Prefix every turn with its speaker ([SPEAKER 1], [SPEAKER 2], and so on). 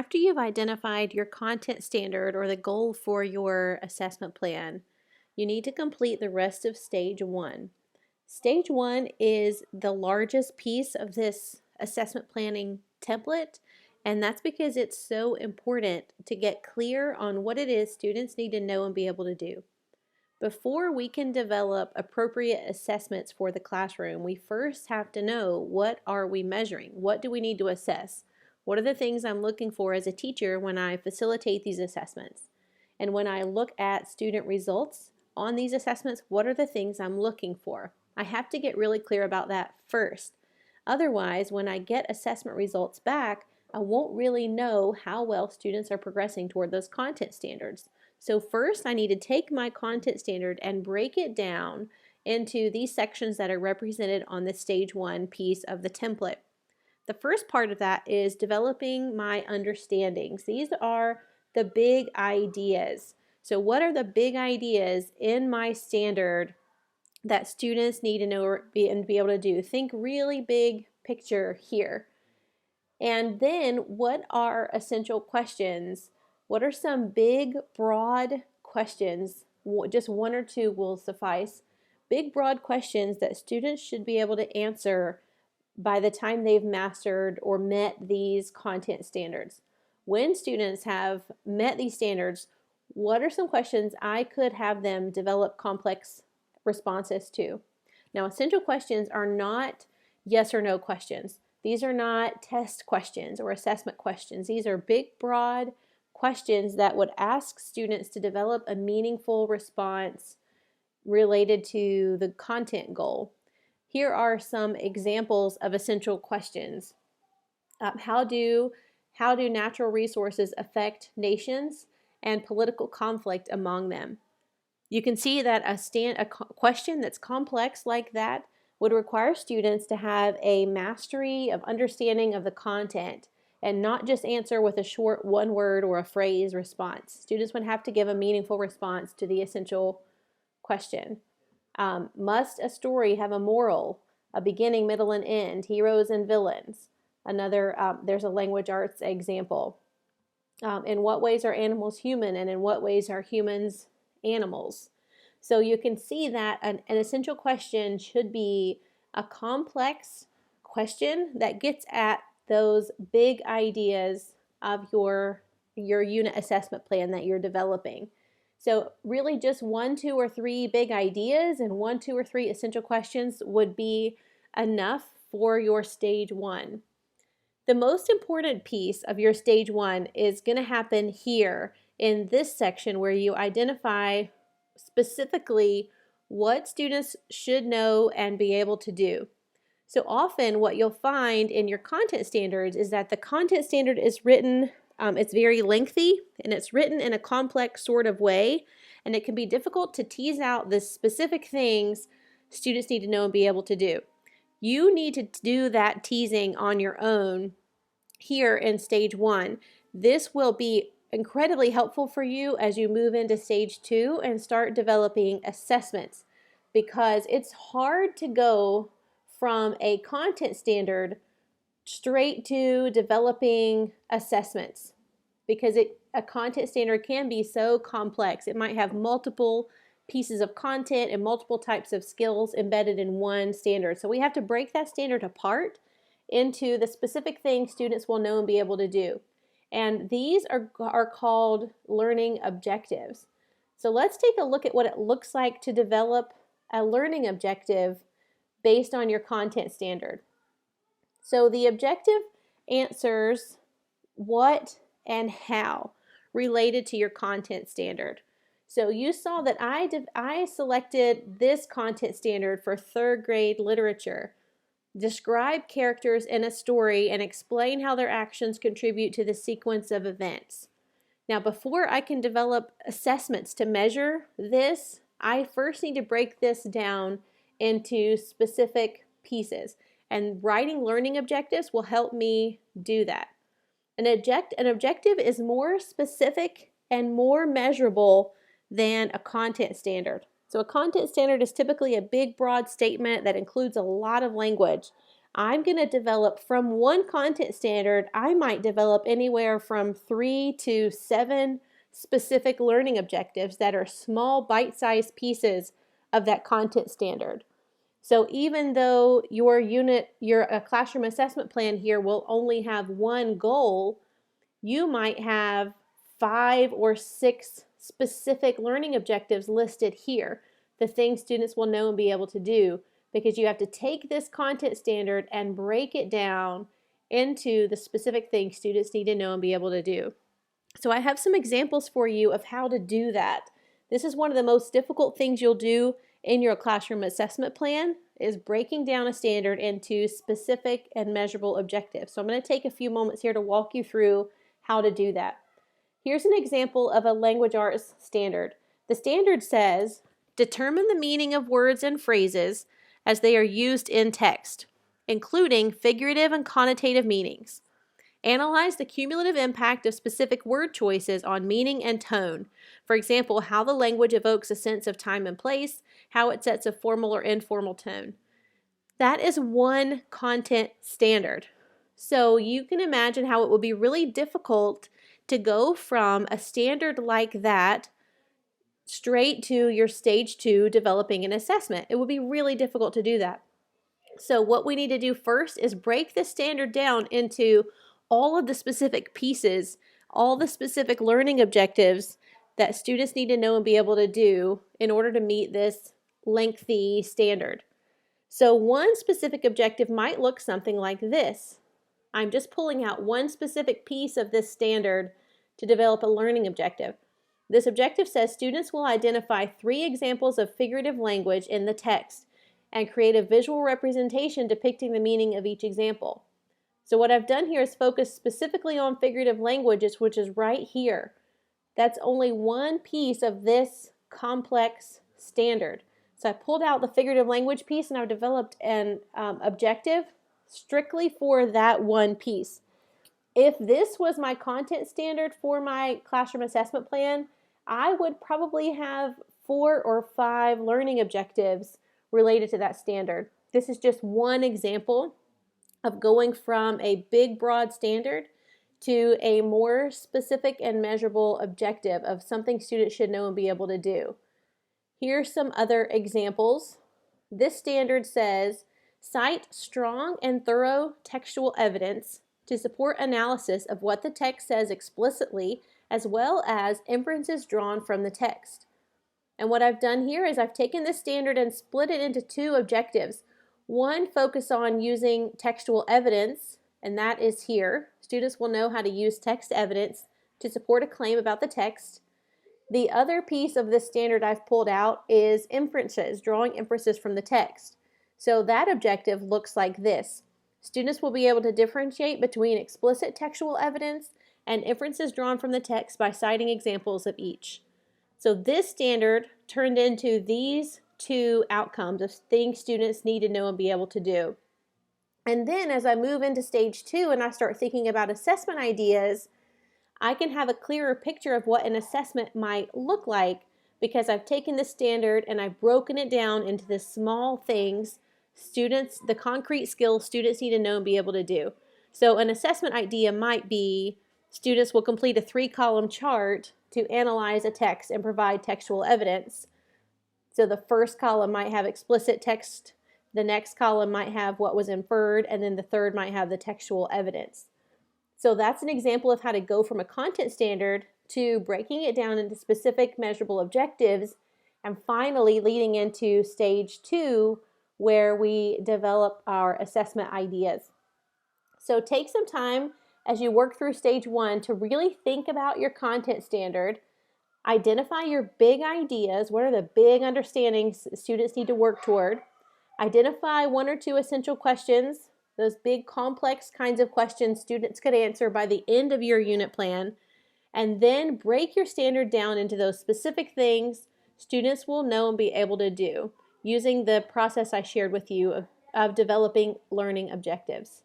[SPEAKER 1] After you've identified your content standard or the goal for your assessment plan, you need to complete the rest of stage one. Stage one is the largest piece of this assessment planning template, and that's because it's so important to get clear on what it is students need to know and be able to do. Before we can develop appropriate assessments for the classroom, we first have to know, what are we measuring? What do we need to assess? What are the things I'm looking for as a teacher when I facilitate these assessments? And when I look at student results on these assessments, what are the things I'm looking for? I have to get really clear about that first. Otherwise, when I get assessment results back, I won't really know how well students are progressing toward those content standards. So first, I need to take my content standard and break it down into these sections that are represented on the stage one piece of the template. The first part of that is developing my understandings. These are the big ideas. So what are the big ideas in my standard that students need to know and be able to do? Think really big picture here. And then what are essential questions? What are some big, broad questions? Just one or two will suffice. Big, broad questions that students should be able to answer by the time they've mastered or met these content standards. When students have met these standards, what are some questions I could have them develop complex responses to? Now, essential questions are not yes or no questions. These are not test questions or assessment questions. These are big, broad questions that would ask students to develop a meaningful response related to the content goal. Here are some examples of essential questions. How do natural resources affect nations and political conflict among them? You can see that a question that's complex like that would require students to have a mastery of understanding of the content and not just answer with a short one word or a phrase response. Students would have to give a meaningful response to the essential question. Must a story have a moral, a beginning, middle, and end, heroes and villains? Another, there's a language arts example. In what ways are animals human, and in what ways are humans animals? So you can see that an essential question should be a complex question that gets at those big ideas of your unit assessment plan that you're developing. So really just one, two, or three big ideas and one, two, or three essential questions would be enough for your stage one. The most important piece of your stage one is going to happen here in this section, where you identify specifically what students should know and be able to do. So often what you'll find in your content standards is that the content standard is written, it's very lengthy, and it's written in a complex sort of way, and it can be difficult to tease out the specific things students need to know and be able to do. You need to do that teasing on your own here in stage one. This will be incredibly helpful for you as you move into stage two and start developing assessments, because it's hard to go from a content standard straight to developing assessments, because a content standard can be so complex. It might have multiple pieces of content and multiple types of skills embedded in one standard. So we have to break that standard apart into the specific things students will know and be able to do. And these are called learning objectives. So let's take a look at what it looks like to develop a learning objective based on your content standard. So the objective answers what and how related to your content standard. So you saw that I selected this content standard for third grade literature. Describe characters in a story and explain how their actions contribute to the sequence of events. Now, before I can develop assessments to measure this, I first need to break this down into specific pieces. And writing learning objectives will help me do that. An objective is more specific and more measurable than a content standard. So a content standard is typically a big, broad statement that includes a lot of language. I'm going to develop from one content standard, I might develop anywhere from 3 to 7 specific learning objectives that are small bite-sized pieces of that content standard. So even though your classroom assessment plan here will only have one goal, you might have 5 or 6 specific learning objectives listed here, the things students will know and be able to do, because you have to take this content standard and break it down into the specific things students need to know and be able to do. So I have some examples for you of how to do that. This is one of the most difficult things you'll do in your classroom assessment plan, is breaking down a standard into specific and measurable objectives. So I'm going to take a few moments here to walk you through how to do that. Here's an example of a language arts standard. The standard says, determine the meaning of words and phrases as they are used in text, including figurative and connotative meanings. Analyze the cumulative impact of specific word choices on meaning and tone. For example, how the language evokes a sense of time and place, how it sets a formal or informal tone. That is one content standard. So you can imagine how it would be really difficult to go from a standard like that straight to your stage 2 developing an assessment. It would be really difficult to do that. So what we need to do first is break the standard down into all of the specific pieces, all the specific learning objectives that students need to know and be able to do in order to meet this lengthy standard. So one specific objective might look something like this. I'm just pulling out one specific piece of this standard to develop a learning objective. This objective says students will identify 3 examples of figurative language in the text and create a visual representation depicting the meaning of each example. So what I've done here is focus specifically on figurative languages, which is right here. That's only one piece of this complex standard. So I pulled out the figurative language piece and I've developed an objective strictly for that one piece. If this was my content standard for my classroom assessment plan, I would probably have 4 or 5 learning objectives related to that standard. This is just one example of going from a big, broad standard to a more specific and measurable objective of something students should know and be able to do. Here's some other examples. This standard says, cite strong and thorough textual evidence to support analysis of what the text says explicitly, as well as inferences drawn from the text. And what I've done here is I've taken this standard and split it into 2 objectives. One, focus on using textual evidence, and that is here. Students will know how to use text evidence to support a claim about the text. The other piece of this standard I've pulled out is inferences, drawing inferences from the text. So that objective looks like this. Students will be able to differentiate between explicit textual evidence and inferences drawn from the text by citing examples of each. So this standard turned into these 2 outcomes of things students need to know and be able to do. And then as I move into stage 2 and I start thinking about assessment ideas, I can have a clearer picture of what an assessment might look like, because I've taken this standard and I've broken it down into the small things the concrete skills students need to know and be able to do. So an assessment idea might be students will complete a 3-column chart to analyze a text and provide textual evidence. So the first column might have explicit text, the next column might have what was inferred, and then the third might have the textual evidence. So that's an example of how to go from a content standard to breaking it down into specific measurable objectives, and finally leading into stage 2, where we develop our assessment ideas. So take some time as you work through stage 1 to really think about your content standard, identify your big ideas, what are the big understandings students need to work toward, identify 1 or 2 essential questions, those big complex kinds of questions students could answer by the end of your unit plan, and then break your standard down into those specific things students will know and be able to do using the process I shared with you of developing learning objectives.